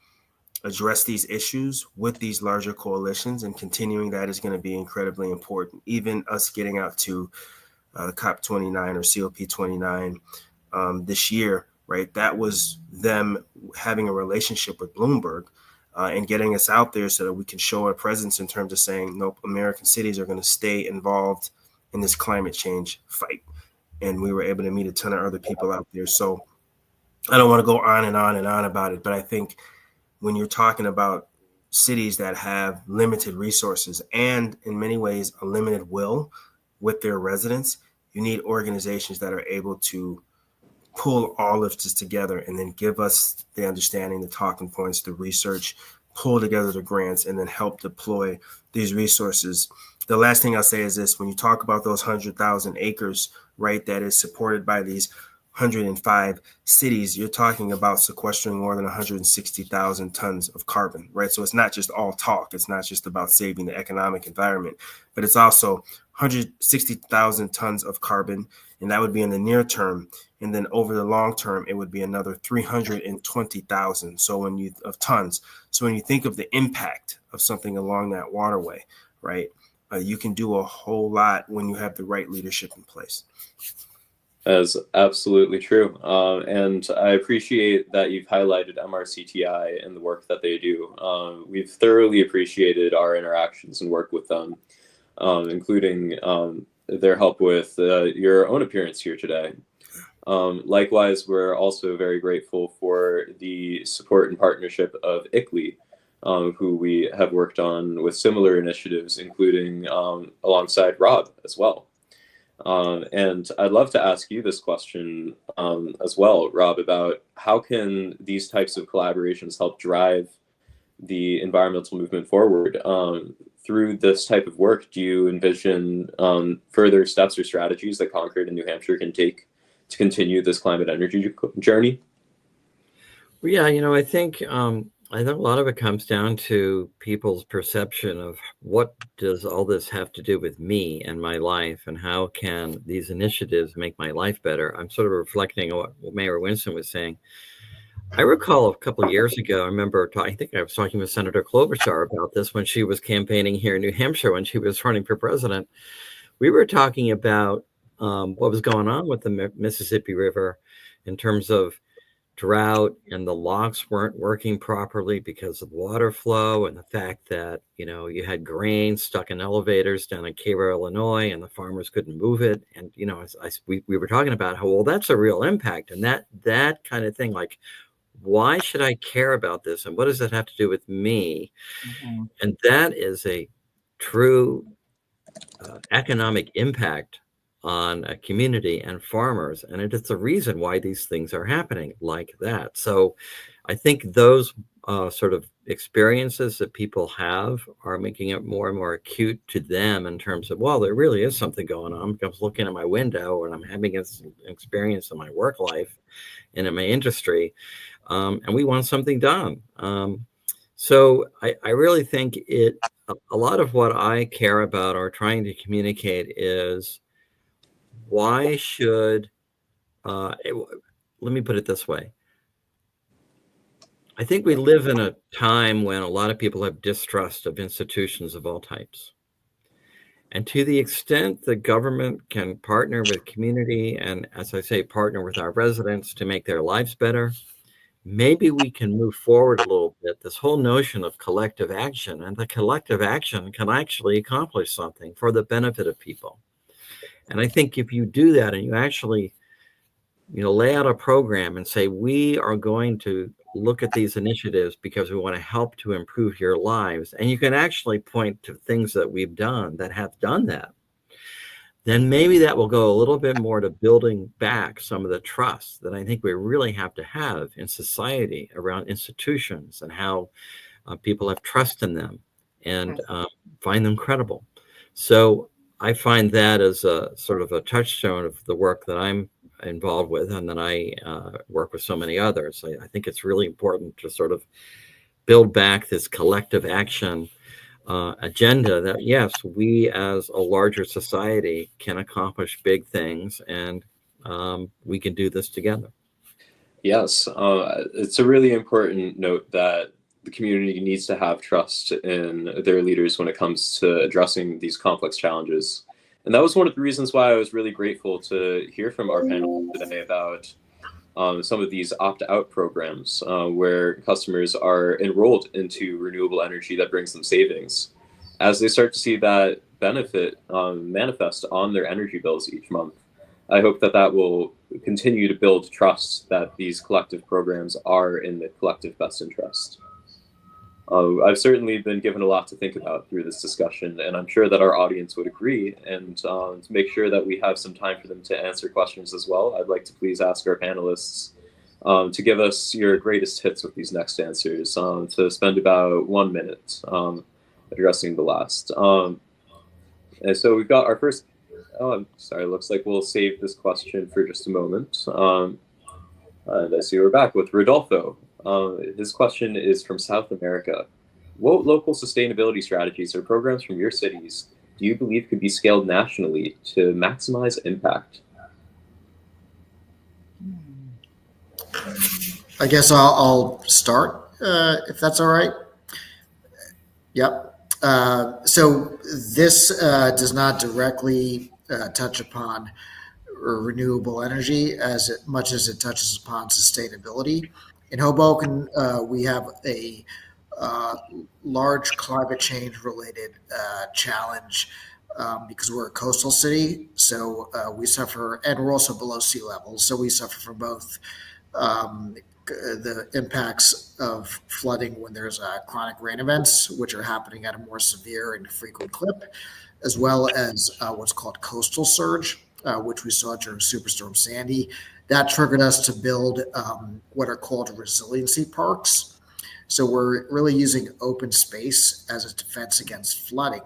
address these issues with these larger coalitions and continuing that is going to be incredibly important. Even us getting out to COP29 or COP29 this year, right? That was them having a relationship with Bloomberg and getting us out there so that we can show our presence in terms of saying, nope, American cities are going to stay involved in this climate change fight. And we were able to meet a ton of other people out there. So I don't want to go on and on and on about it, but I think when you're talking about cities that have limited resources and in many ways a limited will with their residents, you need organizations that are able to pull all of this together and then give us the understanding, the talking points, the research, pull together the grants, and then help deploy these resources. The last thing I'll say is this: when you talk about those 100,000 acres, right, that is supported by these 105 cities, you're talking about sequestering more than 160,000 tons of carbon, right? So it's not just all talk. It's not just about saving the economic environment, but it's also 160,000 tons of carbon, and that would be in the near term. And then over the long term, it would be another 320,000 of tons. So when you think of the impact of something along that waterway, right, you can do a whole lot when you have the right leadership in place. That is absolutely true. And I appreciate that you've highlighted MRCTI and the work that they do. We've thoroughly appreciated our interactions and work with them, including their help with your own appearance here today. Likewise, we're also very grateful for the support and partnership of ICLEI, who we have worked on with similar initiatives, including alongside Rob as well. And I'd love to ask you this question as well, Rob, about how can these types of collaborations help drive the environmental movement forward? Through this type of work, do you envision further steps or strategies that Concord and New Hampshire can take to continue this climate energy journey? Well, yeah, I think a lot of it comes down to people's perception of what does all this have to do with me and my life, and how can these initiatives make my life better? I'm sort of reflecting on what Mayor Winston was saying. I recall a couple of years ago, I think I was talking with Senator Klobuchar about this when she was campaigning here in New Hampshire, when she was running for president. We were talking about what was going on with the Mississippi River in terms of drought, and the locks weren't working properly because of water flow, and the fact that, you had grain stuck in elevators down in Cairo, Illinois, and the farmers couldn't move it. And, we were talking about how, well, that's a real impact. And that kind of thing, like, why should I care about this? And what does that have to do with me? Mm-hmm. And that is a true economic impact on a community and farmers. And it is the reason why these things are happening like that. So I think those sort of experiences that people have are making it more and more acute to them in terms of, well, there really is something going on. I was looking at my window and I'm having an experience in my work life and in my industry, and we want something done. So I really think a lot of what I care about or trying to communicate is, why should, let me put it this way. I think we live in a time when a lot of people have distrust of institutions of all types. And to the extent the government can partner with community and, as I say, partner with our residents to make their lives better, maybe we can move forward a little bit. This whole notion of collective action, and the collective action can actually accomplish something for the benefit of people. And I think if you do that and you actually, lay out a program and say, we are going to look at these initiatives because we want to help to improve your lives, and you can actually point to things that we've done that have done that, then maybe that will go a little bit more to building back some of the trust that I think we really have to have in society around institutions and how people have trust in them and find them credible. So I find that as a sort of a touchstone of the work that I'm involved with, and then I work with so many others. I think it's really important to sort of build back this collective action agenda that, yes, we as a larger society can accomplish big things, and we can do this together. Yes, it's a really important note that the community needs to have trust in their leaders when it comes to addressing these complex challenges. And that was one of the reasons why I was really grateful to hear from our panel today about some of these opt-out programs where customers are enrolled into renewable energy that brings them savings. As they start to see that benefit manifest on their energy bills each month, I hope that that will continue to build trust that these collective programs are in the collective best interest. I've certainly been given a lot to think about through this discussion, and I'm sure that our audience would agree. And to make sure that we have some time for them to answer questions as well, I'd like to please ask our panelists to give us your greatest hits with these next answers, to spend about 1 minute addressing the last. And so we've got our first, oh, I'm sorry, looks like we'll save this question for just a moment. And I see we're back with Rodolfo. His question is from South America. What local sustainability strategies or programs from your cities do you believe could be scaled nationally to maximize impact? I guess I'll start, if that's all right. Yep. So this does not directly touch upon renewable energy as much as it touches upon sustainability. In Hoboken, we have a large climate change related challenge because we're a coastal city. So we suffer, and we're also below sea level. So we suffer from both the impacts of flooding when there's chronic rain events, which are happening at a more severe and frequent clip, as well as what's called coastal surge, which we saw during Superstorm Sandy. That triggered us to build what are called resiliency parks. So we're really using open space as a defense against flooding,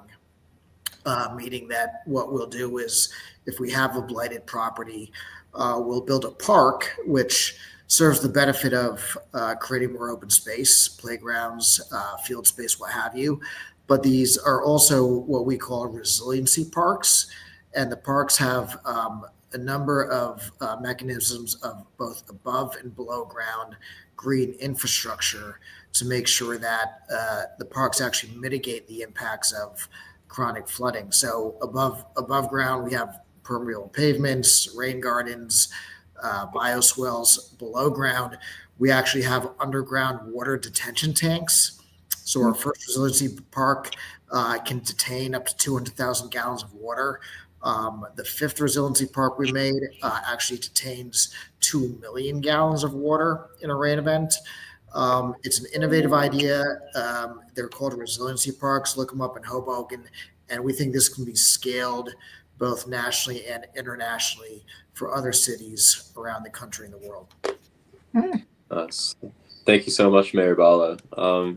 meaning that what we'll do is if we have a blighted property, we'll build a park, which serves the benefit of creating more open space, playgrounds, field space, what have you. But these are also what we call resiliency parks. And the parks have a number of mechanisms of both above and below ground green infrastructure to make sure that the parks actually mitigate the impacts of chronic flooding. So above ground, we have permeable pavements, rain gardens, bioswales. Below ground, we actually have underground water detention tanks. So our first resiliency park can detain up to 200,000 gallons of water. The fifth resiliency park we made actually detains 2 million gallons of water in a rain event. It's an innovative idea. They're called resiliency parks. Look them up in Hoboken. And we think this can be scaled both nationally and internationally for other cities around the country and the world. Thank you so much, Mayor Bala.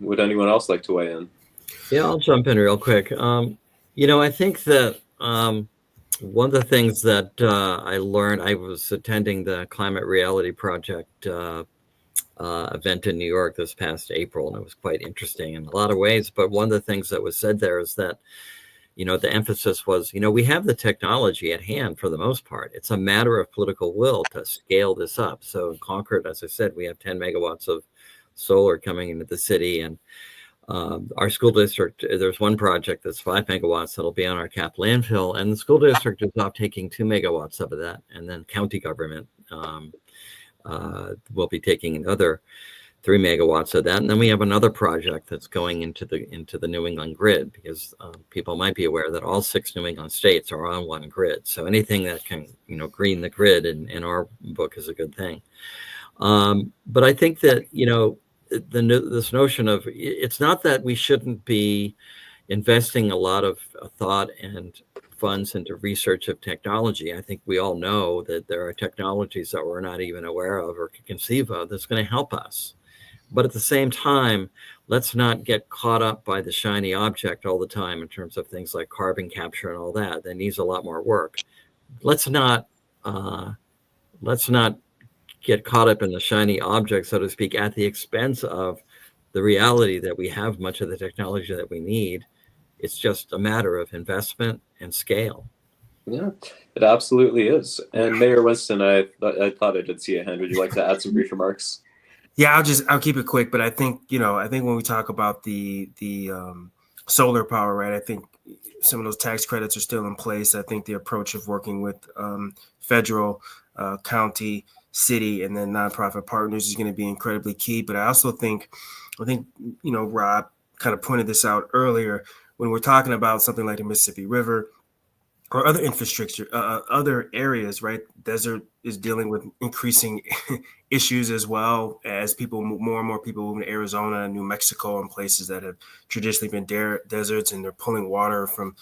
Would anyone else like to weigh in? Yeah, I'll jump in real quick. I think that one of the things that I learned, I was attending the Climate Reality Project event in New York this past April, and it was quite interesting in a lot of ways. But one of the things that was said there is that, the emphasis was, we have the technology at hand for the most part. It's a matter of political will to scale this up. So in Concord, as I said, we have 10 megawatts of solar coming into the city, and our school district, there's one project that's 5 megawatts that'll be on our cap landfill, and the school district is off taking 2 megawatts of that, and then county government will be taking another 3 megawatts of that, and then we have another project that's going into the New England grid, because people might be aware that all 6 New England states are on one grid. So anything that can green the grid in our book is a good thing. But I think that this notion of, it's not that we shouldn't be investing a lot of thought and funds into research of technology. I think we all know that there are technologies that we're not even aware of or can conceive of that's going to help us. But at the same time, let's not get caught up by the shiny object all the time in terms of things like carbon capture and all that. That needs a lot more work. Let's not get caught up in the shiny object, so to speak, at the expense of the reality that we have much of the technology that we need. It's just a matter of investment and scale. Yeah, it absolutely is. And Mayor Winston, I thought I did see a hand. Would you like to add some brief remarks? Yeah, I'll keep it quick, but I think when we talk about the solar power, right, I think some of those tax credits are still in place. I think the approach of working with federal, county, city, and then nonprofit partners is going to be incredibly key. But I also think Rob kind of pointed this out earlier, when we're talking about something like the Mississippi River, or other infrastructure, other areas, right? Desert is dealing with increasing issues as well as more and more people moving to Arizona and New Mexico and places that have traditionally been deserts, and they're pulling water from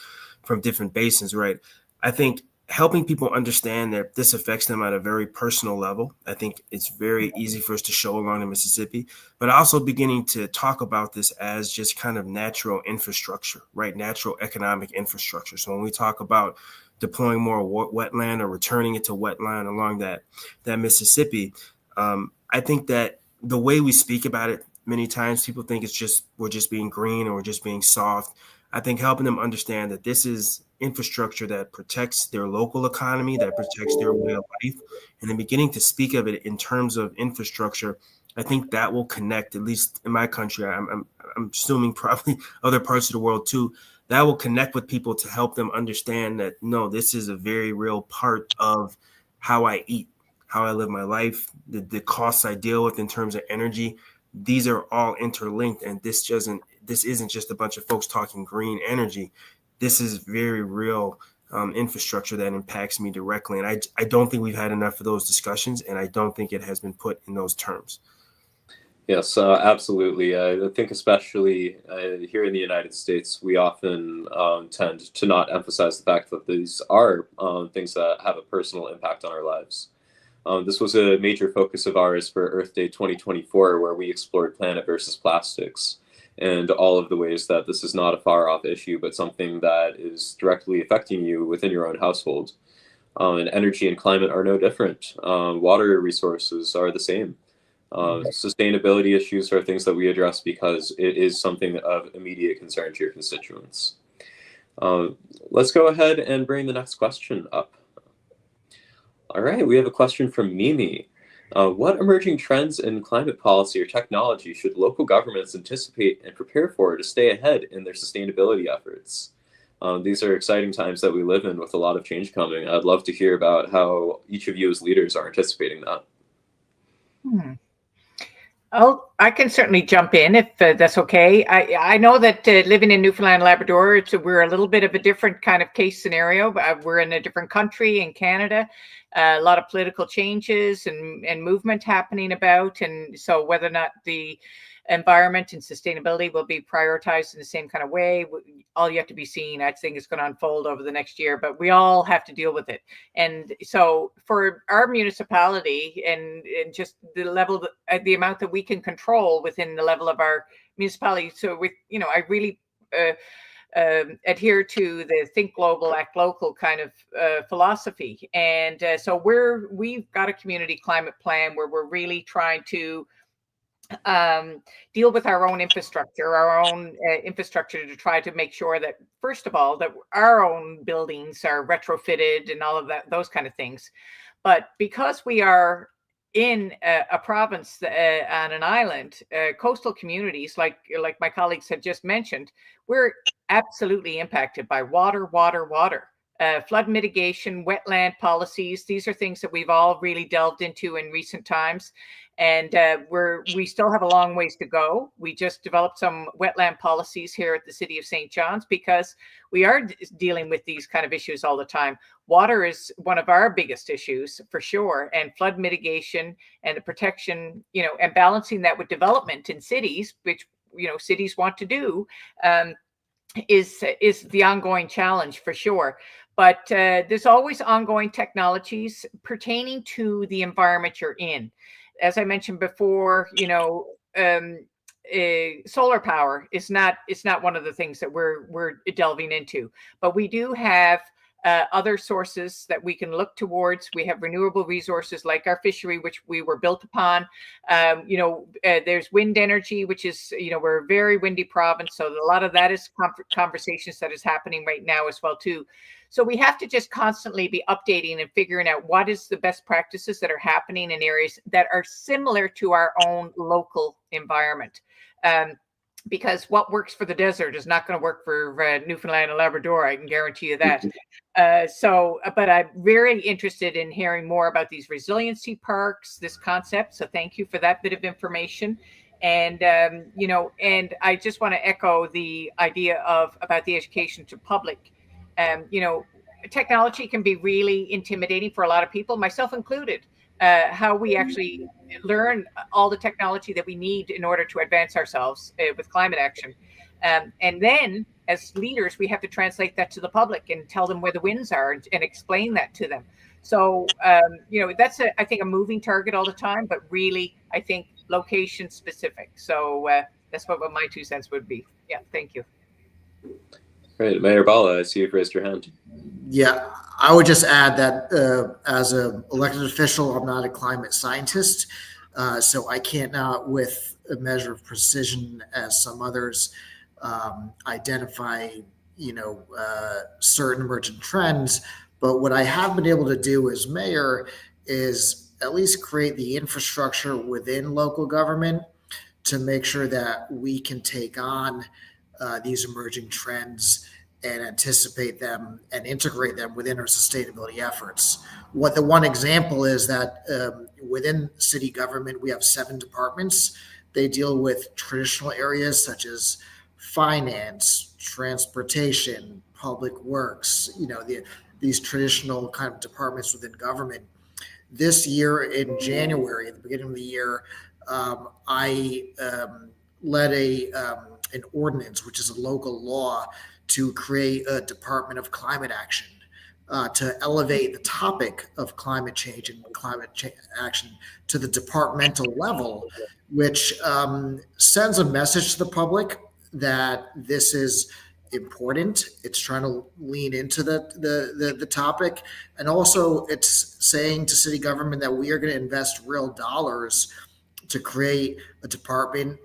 different basins, right? I think helping people understand that this affects them at a very personal level. I think it's very easy for us to show along the Mississippi, but also beginning to talk about this as just kind of natural infrastructure, right? Natural economic infrastructure. So when we talk about deploying more wetland or returning it to wetland along that Mississippi, I think that the way we speak about it, many times people think we're just being green or we're just being soft. I think helping them understand that this is infrastructure that protects their local economy, that protects their way of life, and then beginning to speak of it in terms of infrastructure, I think that will connect, at least in my country, I'm assuming probably other parts of the world too, that will connect with people to help them understand that, no, this is a very real part of how I eat, how I live my life, the costs I deal with in terms of energy. These are all interlinked, and this isn't just a bunch of folks talking green energy. This is very real infrastructure that impacts me directly. And I don't think we've had enough of those discussions, and I don't think it has been put in those terms. Yes, absolutely. I think especially here in the United States, we often tend to not emphasize the fact that these are things that have a personal impact on our lives. This was a major focus of ours for Earth Day 2024, where we explored planet versus plastics and all of the ways that this is not a far off issue, but something that is directly affecting you within your own household. And energy and climate are no different. Water resources are the same. Sustainability issues are things that we address because it is something of immediate concern to your constituents. Let's go ahead and bring the next question up. All right, we have a question from Mimi. What emerging trends in climate policy or technology should local governments anticipate and prepare for to stay ahead in their sustainability efforts? These are exciting times that we live in with a lot of change coming. I'd love to hear about how each of you as leaders are anticipating that. Oh, I can certainly jump in if that's okay. I know that living in Newfoundland and Labrador, we're a little bit of a different kind of case scenario. We're in a different country in Canada, a lot of political changes and movement happening about. And so whether or not the environment and sustainability will be prioritized in the same kind of way, all yet to be seen. I think it's going to unfold over the next year, but we all have to deal with it. And so for our municipality and just the level, the amount that we can control within the level of our municipality. So I really adhere to the think global, act local kind of philosophy. And so we've got a community climate plan where we're really trying to deal with our own infrastructure to try to make sure that, first of all, that our own buildings are retrofitted and all of that, those kind of things. But because we are in a province on an island, coastal communities, like my colleagues had just mentioned, we're absolutely impacted by water. Flood mitigation, wetland policies, these are things that we've all really delved into in recent times. And we still have a long ways to go. We just developed some wetland policies here at the City of St. John's because we are dealing with these kind of issues all the time. Water is one of our biggest issues for sure, and flood mitigation and the protection, and balancing that with development in cities, which cities want to do, is the ongoing challenge for sure. But there's always ongoing technologies pertaining to the environment you're in. As I mentioned before, solar power is not one of the things that we're delving into, but we do have other sources that we can look towards. We have renewable resources like our fishery, which we were built upon. There's wind energy, which is, we're a very windy province. So a lot of that is conversations that is happening right now as well, too. So we have to just constantly be updating and figuring out what is the best practices that are happening in areas that are similar to our own local environment. Because what works for the desert is not going to work for Newfoundland and Labrador. I can guarantee you that. But I'm very interested in hearing more about these resiliency parks, this concept. So thank you for that bit of information. And, and I just want to echo the idea about the education to public. technology can be really intimidating for a lot of people, myself included. How we actually learn all the technology that we need in order to advance ourselves with climate action. And then as leaders, we have to translate that to the public and tell them where the winds are and explain that to them. So, that's, I think, a moving target all the time, but really, I think, location specific. So that's what my 2 cents would be. Yeah, thank you. Great. Mayor Bala, I see you've raised your hand. Yeah, I would just add that as an elected official, I'm not a climate scientist, so I can't not, with a measure of precision as some others, identify, certain emergent trends. But what I have been able to do as mayor is at least create the infrastructure within local government to make sure that we can take on these emerging trends and anticipate them and integrate them within our sustainability efforts. What the one example is that within city government, we have 7 departments. They deal with traditional areas such as finance, transportation, public works, these traditional kind of departments within government. This year in January, at the beginning of the year, I led an ordinance, which is a local law, to create a Department of Climate Action to elevate the topic of climate change and action to the departmental level, which sends a message to the public that this is important. It's trying to lean into the topic, and also it's saying to city government that we are going to invest real dollars to create a department,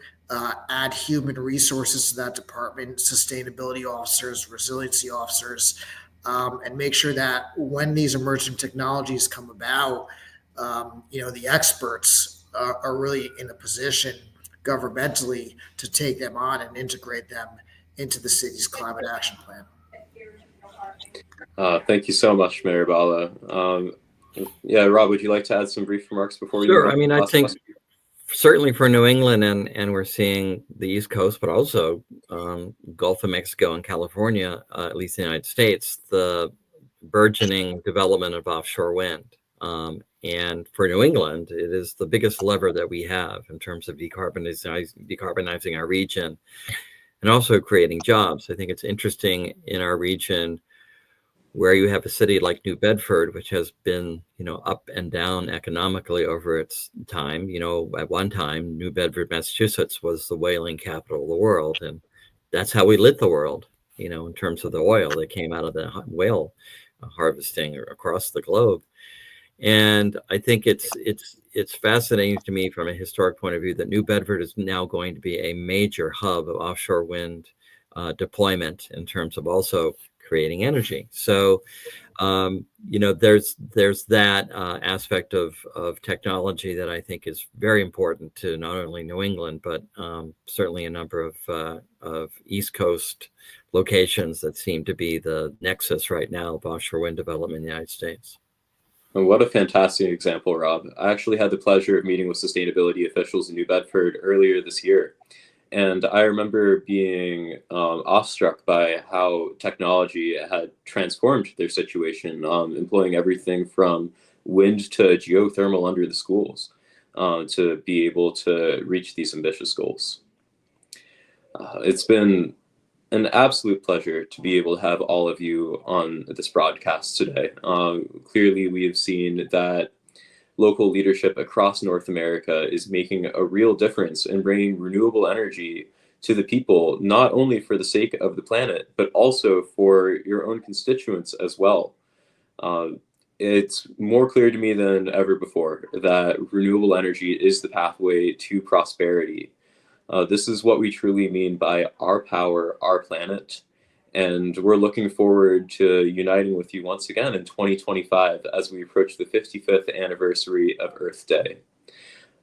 add human resources to that department, sustainability officers, resiliency officers, and make sure that when these emerging technologies come about, the experts are really in a position governmentally to take them on and integrate them into the city's climate action plan. Thank you so much, Mayor Bala. Rob, would you like to add some brief remarks before we? Sure. I mean, I think certainly for New England, and we're seeing the East Coast, but also Gulf of Mexico and California, at least in the United States, the burgeoning development of offshore wind. And for New England, it is the biggest lever that we have in terms of decarbonizing our region and also creating jobs. I think it's interesting in our region where you have a city like New Bedford, which has been, up and down economically over its time. At one time, New Bedford, Massachusetts was the whaling capital of the world. And that's how we lit the world, in terms of the oil that came out of the whale harvesting across the globe. And I think it's fascinating to me from a historic point of view that New Bedford is now going to be a major hub of offshore wind deployment in terms of also creating energy. So, there's that aspect of technology that I think is very important to not only New England, but certainly a number of East Coast locations that seem to be the nexus right now of offshore wind development in the United States. And what a fantastic example, Rob. I actually had the pleasure of meeting with sustainability officials in New Bedford earlier this year. And I remember being awestruck by how technology had transformed their situation, employing everything from wind to geothermal under the schools to be able to reach these ambitious goals. It's been an absolute pleasure to be able to have all of you on this broadcast today. Clearly, we have seen that local leadership across North America is making a real difference in bringing renewable energy to the people, not only for the sake of the planet, but also for your own constituents as well. It's more clear to me than ever before that renewable energy is the pathway to prosperity. This is what we truly mean by our power, our planet. And we're looking forward to uniting with you once again in 2025 as we approach the 55th anniversary of Earth Day.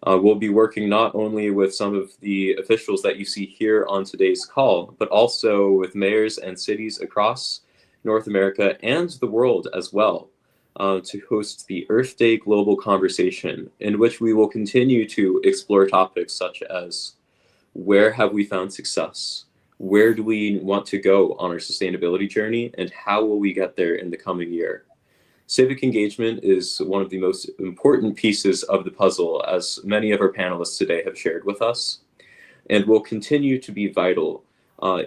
We'll be working not only with some of the officials that you see here on today's call, but also with mayors and cities across North America and the world as well, to host the Earth Day Global Conversation, in which we will continue to explore topics such as: where have we found success? Where do we want to go on our sustainability journey, and how will we get there in the coming year? Civic engagement is one of the most important pieces of the puzzle, as many of our panelists today have shared with us, and will continue to be vital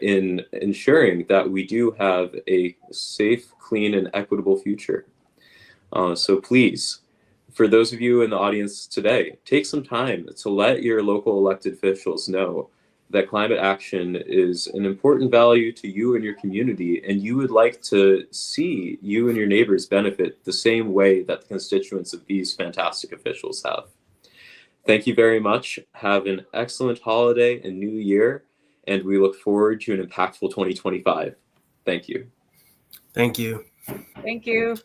in ensuring that we do have a safe, clean, and equitable future. So please, for those of you in the audience today, take some time to let your local elected officials know that climate action is an important value to you and your community, and you would like to see you and your neighbors benefit the same way that the constituents of these fantastic officials have. Thank you very much. Have an excellent holiday and new year, and we look forward to an impactful 2025. Thank you. Thank you. Thank you.